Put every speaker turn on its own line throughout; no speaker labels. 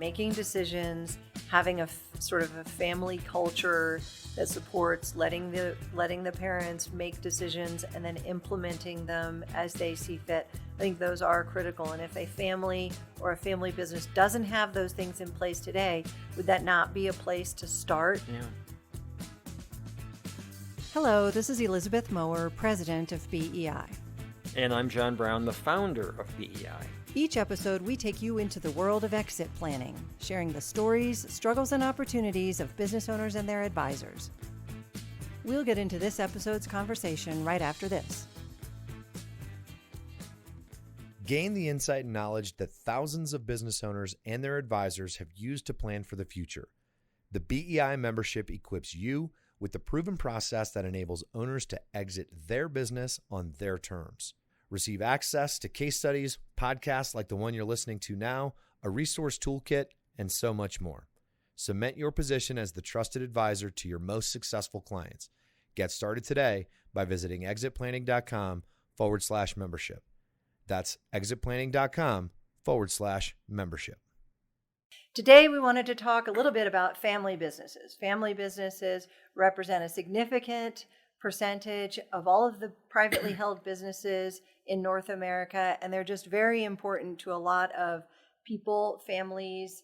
making decisions, having a sort of a family culture that supports letting the parents make decisions and then implementing them as they see fit. I think those are critical. And if a family or a family business doesn't have those things in place today, would that not be a place to start?
Yeah.
Hello, this is Elizabeth Mower, president of BEI.
And I'm John Brown, the founder of BEI.
Each episode, we take you into the world of exit planning, sharing the stories, struggles, and opportunities of business owners and their advisors. We'll get into this episode's conversation right after this.
Gain the insight and knowledge that thousands of business owners and their advisors have used to plan for the future. The BEI membership equips you with the proven process that enables owners to exit their business on their terms. Receive access to case studies, podcasts like the one you're listening to now, a resource toolkit, and so much more. Cement your position as the trusted advisor to your most successful clients. Get started today by visiting exitplanning.com/membership. That's exitplanning.com/membership.
Today, we wanted to talk a little bit about family businesses. Family businesses represent a significant percentage of all of the privately held businesses in North America, and they're just very important to a lot of people, families,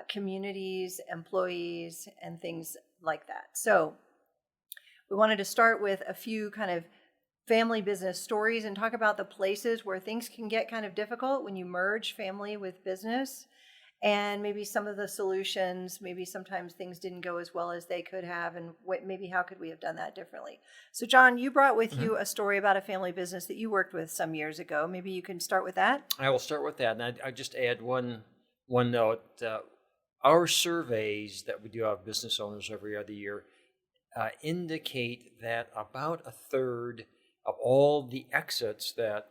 communities, employees, and things like that. So we wanted to start with a few kind of family business stories and talk about the places where things can get kind of difficult when you merge family with business, and maybe some of the solutions. Maybe sometimes things didn't go as well as they could have, and maybe how could we have done that differently? So John, you brought with you a story about a family business that you worked with some years ago. Maybe you can start with that?
I will start with that, and I just add one note. Our surveys that we do of business owners every other year indicate that about a third of all the exits that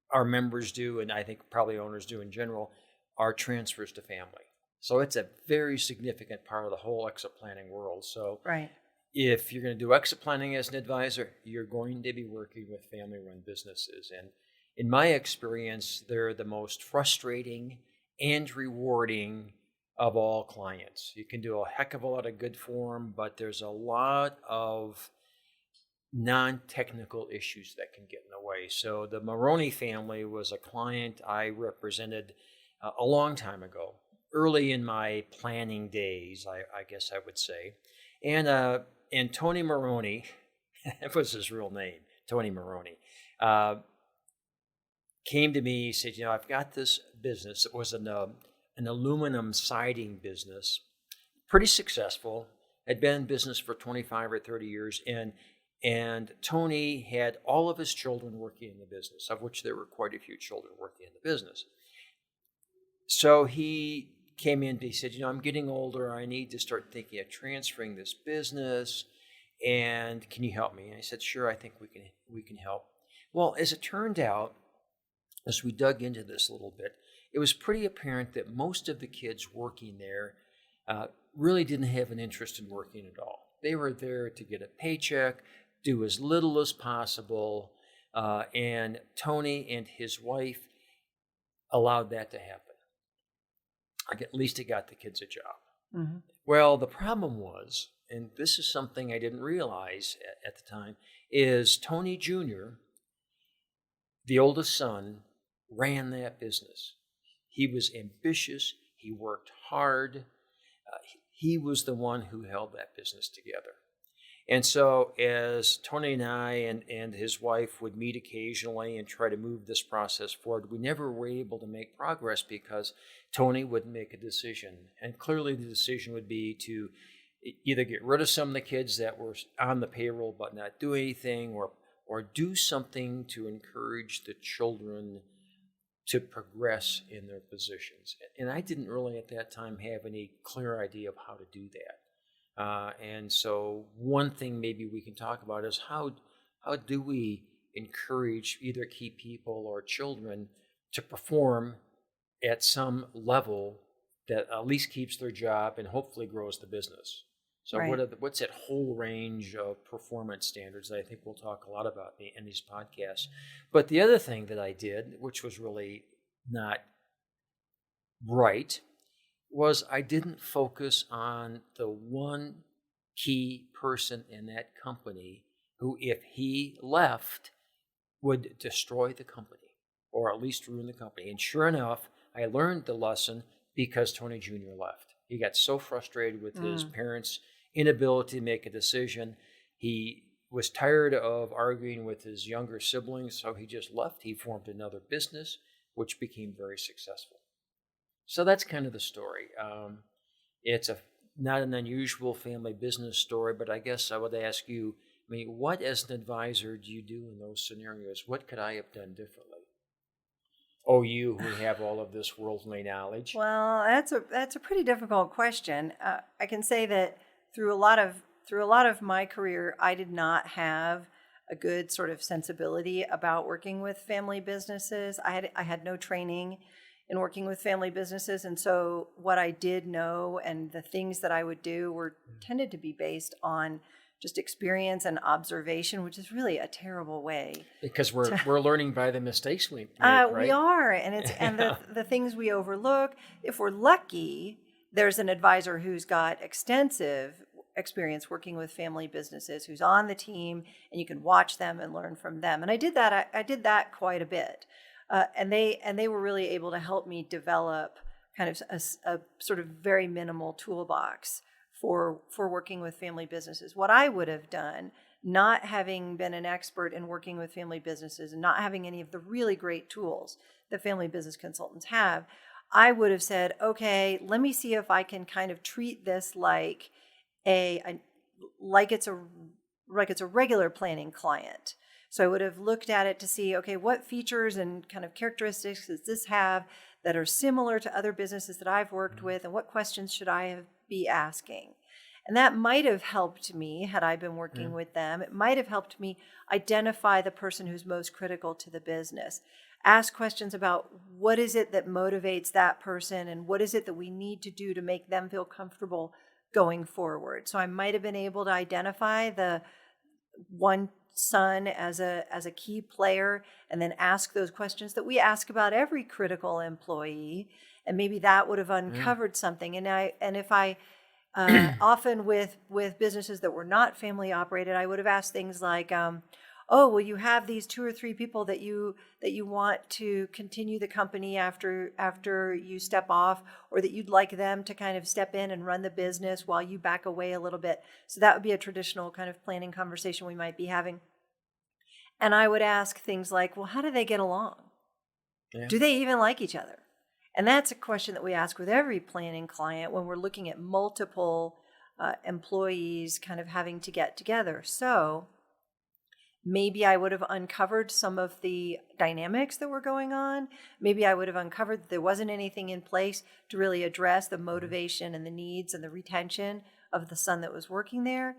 our members do, and I think probably owners do in general, are transfers to family. So it's a very significant part of the whole exit planning world. So
Right.
if you're going to do exit planning as an advisor, you're going to be working with family-run businesses. And in my experience, they're the most frustrating and rewarding of all clients. You can do a heck of a lot of good for them, but there's a lot of non-technical issues that can get in the way. So the Maroney family was a client I represented a long time ago, early in my planning days, I guess I would say. And Tony Maroney, that was his real name, Tony Maroney, came to me. He said, I've got this business. It was an aluminum siding business, pretty successful, had been in business for 25 or 30 years, and Tony had all of his children working in the business, of which there were quite a few children working in the business. So he came in and he said, I'm getting older. I need to start thinking of transferring this business. And can you help me? And I said, sure, I think we can help. Well, as it turned out, as we dug into this a little bit, it was pretty apparent that most of the kids working there really didn't have an interest in working at all. They were there to get a paycheck, do as little as possible. And Tony and his wife allowed that to happen. At least it got the kids a job. Mm-hmm. Well, the problem was, and this is something I didn't realize at the time, is Tony Jr., the oldest son, ran that business. He was ambitious. He worked hard. He was the one who held that business together. And so as Tony and I and his wife would meet occasionally and try to move this process forward, we never were able to make progress because Tony wouldn't make a decision. And clearly the decision would be to either get rid of some of the kids that were on the payroll but not do anything, or do something to encourage the children to progress in their positions. And I didn't really at that time have any clear idea of how to do that. And so one thing maybe we can talk about is how do we encourage either key people or children to perform at some level that at least keeps their job and hopefully grows the business. So right. What's that whole range of performance standards that I think we'll talk a lot about in these podcasts. But the other thing that I did, which was really not right, was I didn't focus on the one key person in that company who, if he left, would destroy the company or at least ruin the company. And sure enough, I learned the lesson because Tony Jr. left. He got so frustrated with his parents' inability to make a decision. He was tired of arguing with his younger siblings, so he just left. He formed another business, which became very successful. So that's kind of the story. It's not an unusual family business story, but I guess I would ask you, I mean, what as an advisor do you do in those scenarios? What could I have done differently? Oh, you who have all of this worldly knowledge.
Well, that's a pretty difficult question. I can say that through a lot of my career, I did not have a good sort of sensibility about working with family businesses. I had no training in working with family businesses, and so what I did know and the things that I would do were tended to be based on just experience and observation, which is really a terrible way.
Because we're learning by the mistakes we make, right?
We are, and it's and the things we overlook. If we're lucky, there's an advisor who's got extensive experience working with family businesses, who's on the team, and you can watch them and learn from them. And I did that. I did that quite a bit, and they were really able to help me develop kind of a sort of very minimal toolbox for working with family businesses. What I would have done, not having been an expert in working with family businesses and not having any of the really great tools that family business consultants have, I would have said, okay, let me see if I can kind of treat this like it's a regular planning client. So I would have looked at it to see, okay, what features and kind of characteristics does this have that are similar to other businesses that I've worked with, and what questions should I be asking? And that might have helped me had I been working with them. It might have helped me identify the person who's most critical to the business. Ask questions about what is it that motivates that person and what is it that we need to do to make them feel comfortable going forward. So I might have been able to identify the one son as a key player and then ask those questions that we ask about every critical employee, and maybe that would have uncovered something. And if I often with businesses that were not family operated, I would have asked things like, oh, well, you have these 2 or 3 people that you want to continue the company after you step off, or that you'd like them to kind of step in and run the business while you back away a little bit. So that would be a traditional kind of planning conversation we might be having. And I would ask things like, well, how do they get along? Yeah. Do they even like each other? And that's a question that we ask with every planning client when we're looking at multiple employees kind of having to get together. So maybe I would have uncovered some of the dynamics that were going on. Maybe I would have uncovered that there wasn't anything in place to really address the motivation and the needs and the retention of the son that was working there.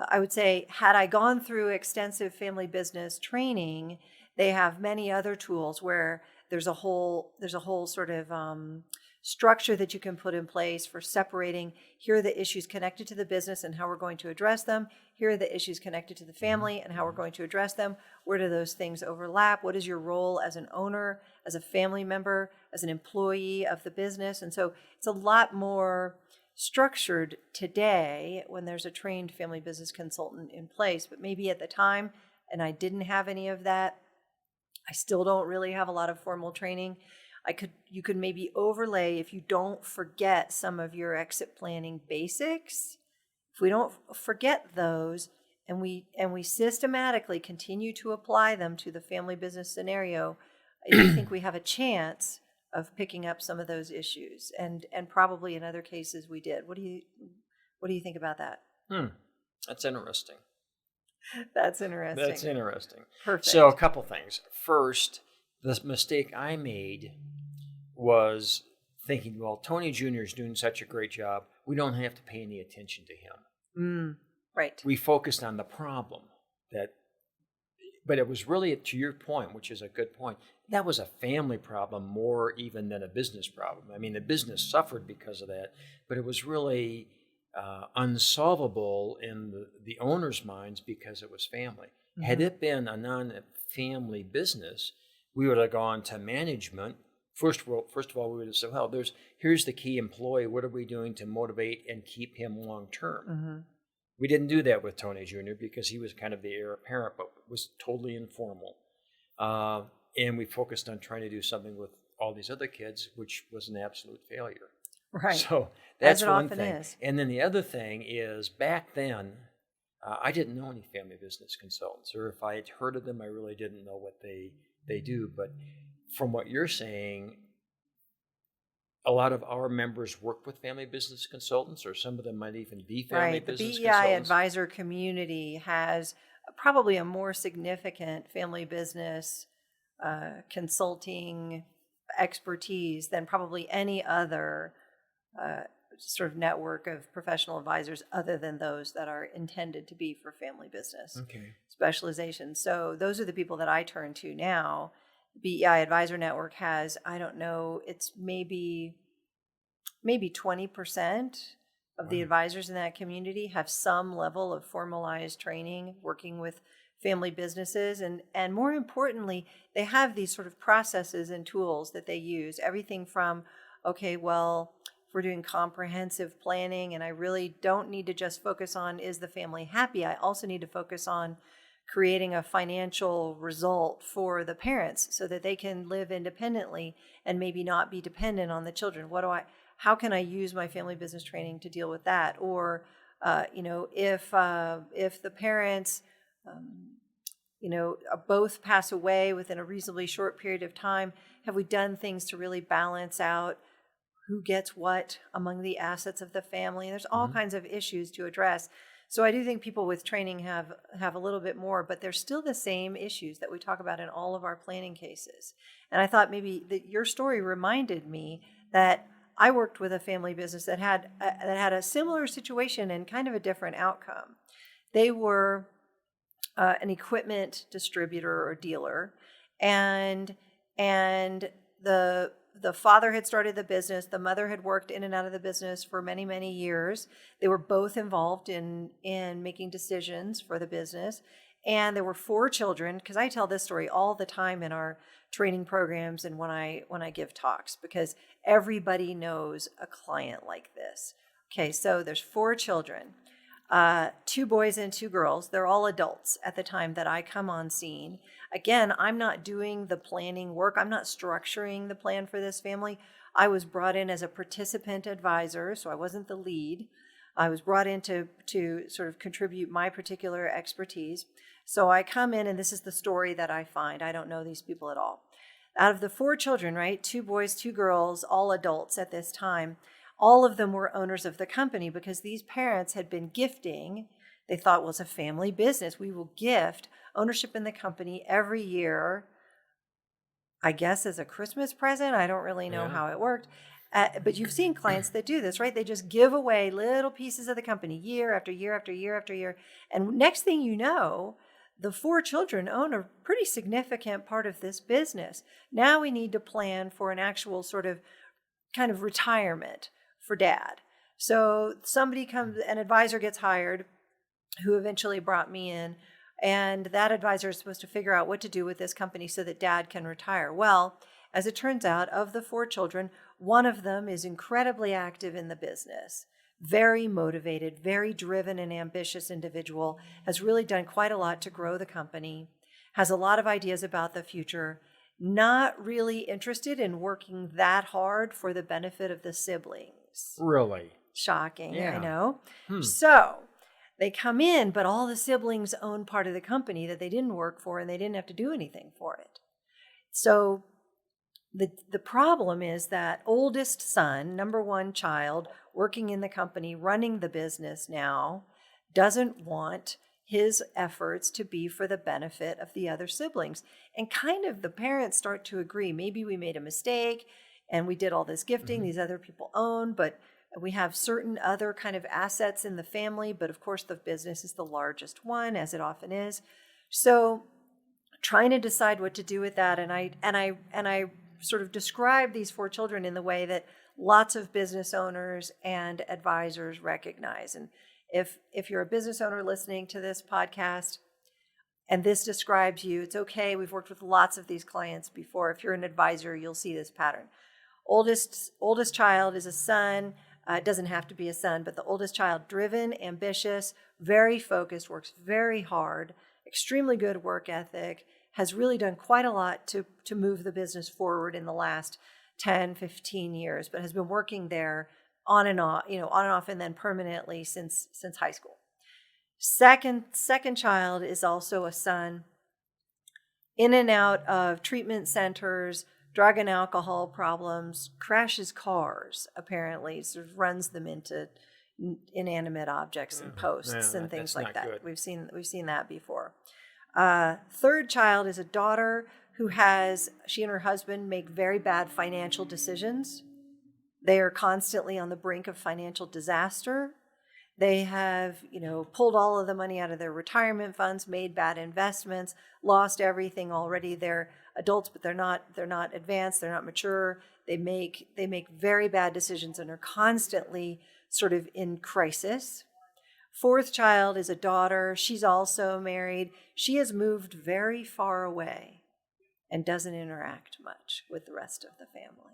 I would say, had I gone through extensive family business training, they have many other tools where there's a whole sort of structure that you can put in place for separating, here are the issues connected to the business and how we're going to address them. Here are the issues connected to the family and how we're going to address them. Where do those things overlap? What is your role as an owner, as a family member, as an employee of the business? And so it's a lot more structured today when there's a trained family business consultant in place. But maybe at the time, and I didn't have any of that, I still don't really have a lot of formal training. You could maybe overlay, if you don't forget some of your exit planning basics, if we don't forget those and we systematically continue to apply them to the family business scenario, I think we have a chance of picking up some of those issues. And probably in other cases we did. What do you think about that?
That's interesting.
That's interesting.
That's interesting.
Perfect.
So a couple things. First, the mistake I made was thinking, well, Tony Jr. is doing such a great job, we don't have to pay any attention to him.
Right.
We focused on the problem. But it was really, to your point, which is a good point, that was a family problem more even than a business problem. I mean, the business suffered because of that, but it was really unsolvable in the owner's minds because it was family. Mm-hmm. Had it been a non-family business, we would have gone to management First of all, we would have said, well, here's the key employee. What are we doing to motivate and keep him long term?
Mm-hmm.
We didn't do that with Tony Jr. because he was kind of the heir apparent, but it was totally informal. And we focused on trying to do something with all these other kids, which was an absolute failure.
Right.
So that's
As it
one
often
thing.
is.
And then the other thing is back then, I didn't know any family business consultants, or if I had heard of them, I really didn't know what they do. But from what you're saying, a lot of our members work with family business consultants, or some of them might even be family business
The
consultants.
BEI advisor community has probably a more significant family business consulting expertise than probably any other sort of network of professional advisors other than those that are intended to be for family business specialization. So those are the people that I turn to now. BEI Advisor Network has, I don't know, it's maybe 20% of the advisors in that community have some level of formalized training working with family businesses. And more importantly, they have these sort of processes and tools that they use. Everything from, okay, well, if we're doing comprehensive planning and I really don't need to just focus on is the family happy, I also need to focus on creating a financial result for the parents so that they can live independently and maybe not be dependent on the children. How can I use my family business training to deal with that? Or, if the parents, both pass away within a reasonably short period of time, have we done things to really balance out who gets what among the assets of the family? There's all kinds of issues to address. So I do think people with training have a little bit more, but they're still the same issues that we talk about in all of our planning cases. And I thought maybe that your story reminded me that I worked with a family business that had a similar situation and kind of a different outcome. They were an equipment distributor or dealer, and the father had started the business. The mother had worked in and out of the business for many, many years. They were both involved in making decisions for the business. And there were 4 children, because I tell this story all the time in our training programs and when I give talks, because everybody knows a client like this. Okay, so there's 4 children, 2 boys and 2 girls. They're all adults at the time that I come on scene. Again, I'm not doing the planning work. I'm not structuring the plan for this family. I was brought in as a participant advisor, so I wasn't the lead. I was brought in to sort of contribute my particular expertise. So I come in, and this is the story that I find. I don't know these people at all. Out of the 4 children, right, 2 boys, 2 girls, all adults at this time, all of them were owners of the company because these parents had been gifting. They thought, well, it's a family business. We will gift ownership in the company every year, I guess as a Christmas present. I don't really know how it worked. But you've seen clients that do this, right? They just give away little pieces of the company year after year after year after year. And next thing you know, the 4 children own a pretty significant part of this business. Now we need to plan for an actual sort of kind of retirement for dad. So somebody comes, an advisor gets hired who eventually brought me in, and that advisor is supposed to figure out what to do with this company so that dad can retire. Well, as it turns out, of the 4 children, one of them is incredibly active in the business, very motivated, very driven and ambitious individual, has really done quite a lot to grow the company, has a lot of ideas about the future, not really interested in working that hard for the benefit of the siblings.
Really?
Shocking,
Yeah.
I know. So they come in, but all the siblings own part of the company that they didn't work for, and they didn't have to do anything for it. So the problem is that oldest son, number 1 child, working in the company, running the business now, doesn't want his efforts to be for the benefit of the other siblings. And kind of the parents start to agree, maybe we made a mistake and we did all this gifting, these other people own, but we have certain other kind of assets in the family, but of course the business is the largest one, as it often is. So trying to decide what to do with that, and I sort of describe these 4 children in the way that lots of business owners and advisors recognize. And if you're a business owner listening to this podcast, And this describes you. It's okay. We've worked with lots of these clients before. If you're an advisor, you'll see this pattern. Oldest child is a son. It doesn't have to be a son, but the oldest child, driven, ambitious, very focused, works very hard, extremely good work ethic, has really done quite a lot to move the business forward in the last 10, 15 years, but has been working there on and off, and then permanently since high school. Second child is also a son, in and out of treatment centers, drug and alcohol problems, crashes cars, apparently, sort of runs them into inanimate objects and posts and things like that. Good. We've seen that before. Third child is a daughter who she and her husband make very bad financial decisions. They are constantly on the brink of financial disaster. They have, pulled all of the money out of their retirement funds, made bad investments, lost everything already. They're adults, but they're not advanced, they're not mature. They make very bad decisions and are constantly sort of in crisis. Fourth child is a daughter. She's also married. She has moved very far away and doesn't interact much with the rest of the family.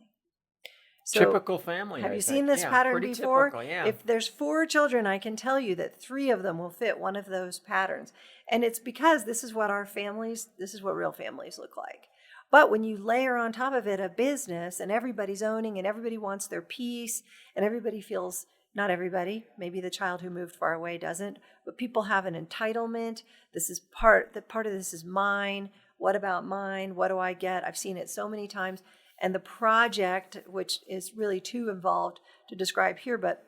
So,
typical family.
Have you seen this pattern before?
Typical, yeah.
If there's 4 children, I can tell you that 3 of them will fit one of those patterns. And it's because this is what real families look like. But when you layer on top of it a business and everybody's owning and everybody wants their piece and everybody feels, not everybody, maybe the child who moved far away doesn't, but people have an entitlement. Part of this is mine. What about mine? What do I get? I've seen it so many times. And the project, which is really too involved to describe here, but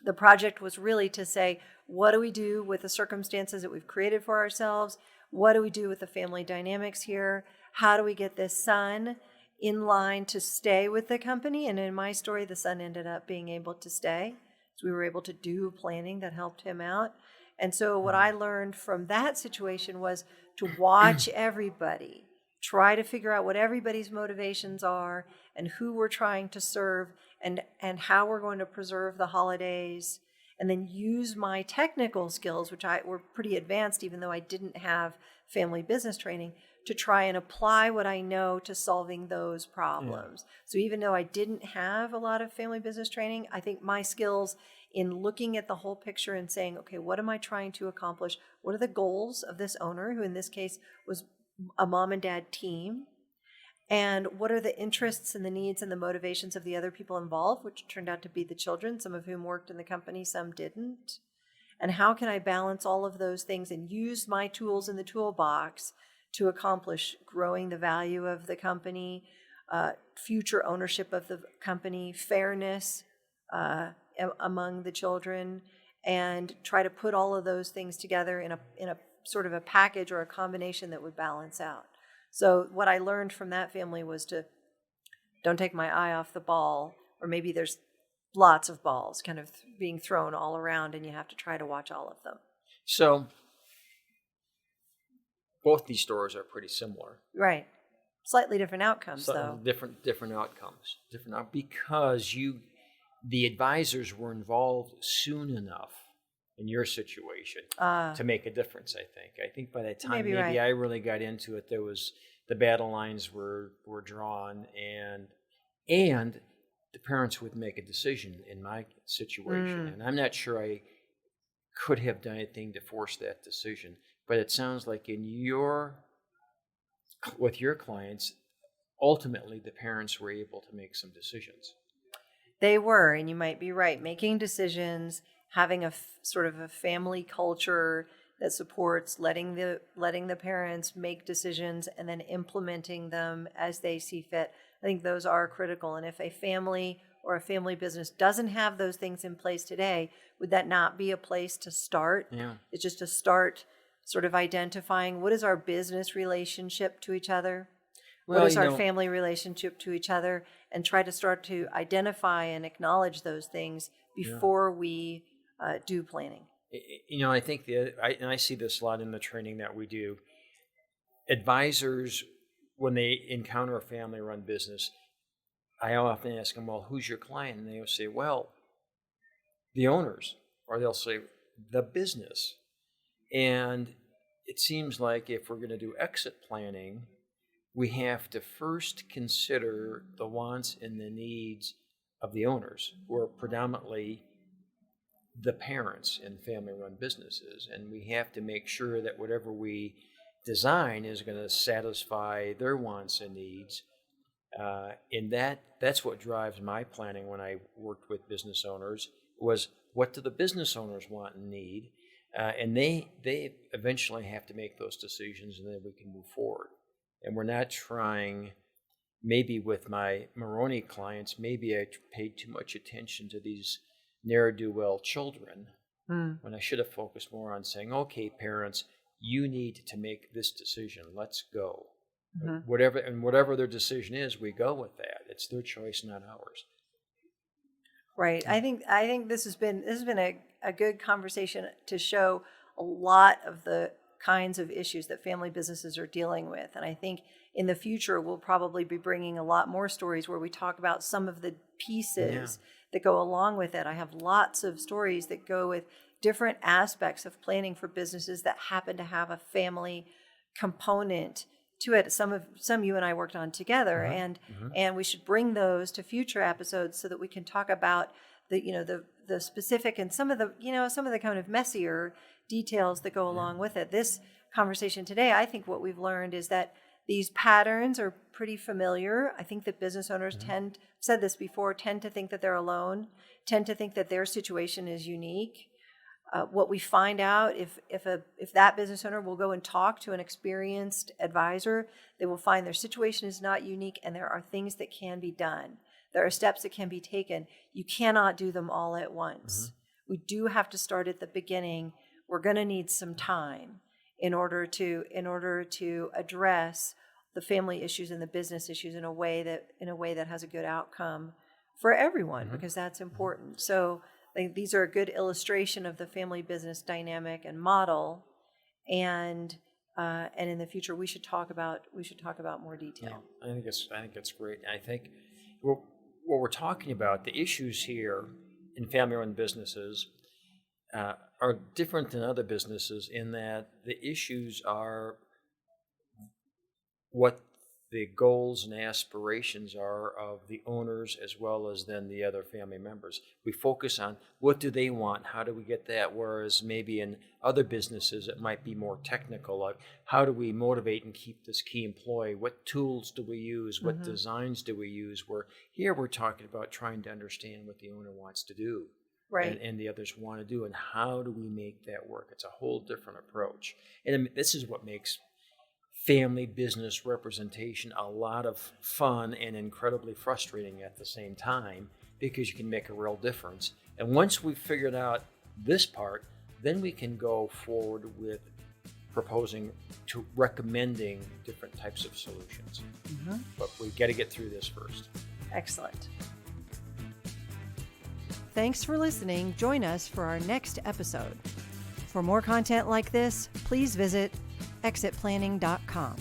the project was really to say, what do we do with the circumstances that we've created for ourselves? What do we do with the family dynamics here? How do we get this son in line to stay with the company? And in my story, the son ended up being able to stay. So we were able to do planning that helped him out. And so what I learned from that situation was to watch everybody, try to figure out what everybody's motivations are and who we're trying to serve and how we're going to preserve the holidays, and then use my technical skills, which were pretty advanced even though I didn't have family business training, to try and apply what I know to solving those problems. Yeah. So even though I didn't have a lot of family business training, I think my skills in looking at the whole picture and saying, okay, what am I trying to accomplish? What are the goals of this owner, who in this case was a mom and dad team? And what are the interests and the needs and the motivations of the other people involved, which turned out to be the children, some of whom worked in the company, some didn't? And how can I balance all of those things and use my tools in the toolbox to accomplish growing the value of the company, future ownership of the company, fairness among the children, and try to put all of those things together in a sort of a package or a combination that would balance out. So what I learned from that family was to don't take my eye off the ball, or maybe there's lots of balls kind of being thrown all around and you have to try to watch all of them.
So both these stories are pretty similar.
Right. Slightly different outcomes, though.
Different outcomes. Because the advisors were involved soon enough in your situation to make a difference, I think. I think by the time maybe right. I really got into it, the battle lines were drawn, and the parents would make a decision in my situation. And I'm not sure I could have done anything to force that decision. But it sounds like with your clients, ultimately the parents were able to make some decisions.
They were, and you might be right, making decisions, having a sort of a family culture that supports letting the parents make decisions and then implementing them as they see fit. I think those are critical. And if a family or a family business doesn't have those things in place today, would that not be a place to start?
Yeah.
It's just to start sort of identifying what is our business relationship to each other? What is our family relationship to each other? And try to start to identify and acknowledge those things before we do planning.
I think I see this a lot in the training that we do. Advisors, when they encounter a family-run business, I often ask them, well, who's your client? And they'll say, well, the owners. Or they'll say, the business. And it seems like if we're going to do exit planning, we have to first consider the wants and the needs of the owners, who are predominantly the parents in family-run businesses. And we have to make sure that whatever we design is going to satisfy their wants and needs. And that's what drives my planning when I worked with business owners, was what do the business owners want and need? And they eventually have to make those decisions, and then we can move forward. And we're not trying, maybe with my Moroni clients, maybe I paid too much attention to these ne'er-do-well children when I should have focused more on saying, okay, parents, you need to make this decision. Let's go. Whatever their decision is, we go with that. It's their choice, not ours.
Right. I think this has been a good conversation to show a lot of the kinds of issues that family businesses are dealing with. And I think in the future, we'll probably be bringing a lot more stories where we talk about some of the pieces that go along with it. I have lots of stories that go with different aspects of planning for businesses that happen to have a family component to it. Some you and I worked on together, and we should bring those to future episodes so that we can talk about the specific and some of the kind of messier details that go along with it. This conversation today, I think what we've learned is that these patterns are pretty familiar. I think that business owners tend to think that they're alone, tend to think that their situation is unique. What we find out, if that business owner will go and talk to an experienced advisor, they will find their situation is not unique, and there are things that can be done. There are steps that can be taken. You cannot do them all at once. We do have to start at the beginning. We're going to need some time in order to address the family issues and the business issues in a way that has a good outcome for everyone, because that's important. So these are a good illustration of the family business dynamic and model, and in the future we should talk about more detail.
Yeah, I think it's great. I think what we're talking about, the issues here in family-run businesses are different than other businesses in that the issues are what the goals and aspirations are of the owners as well as then the other family members. We focus on what do they want, how do we get that, whereas maybe in other businesses it might be more technical, like how do we motivate and keep this key employee, what tools do we use, what designs do we use, where here we're talking about trying to understand what the owner wants to do.
Right.
And the others want to do, and how do we make that work? It's a whole different approach. And this is what makes family business representation a lot of fun and incredibly frustrating at the same time, because you can make a real difference. And once we've figured out this part, then we can go forward with recommending different types of solutions. But we've got to get through this first.
Excellent. Thanks for listening. Join us for our next episode. For more content like this, please visit exitplanning.com.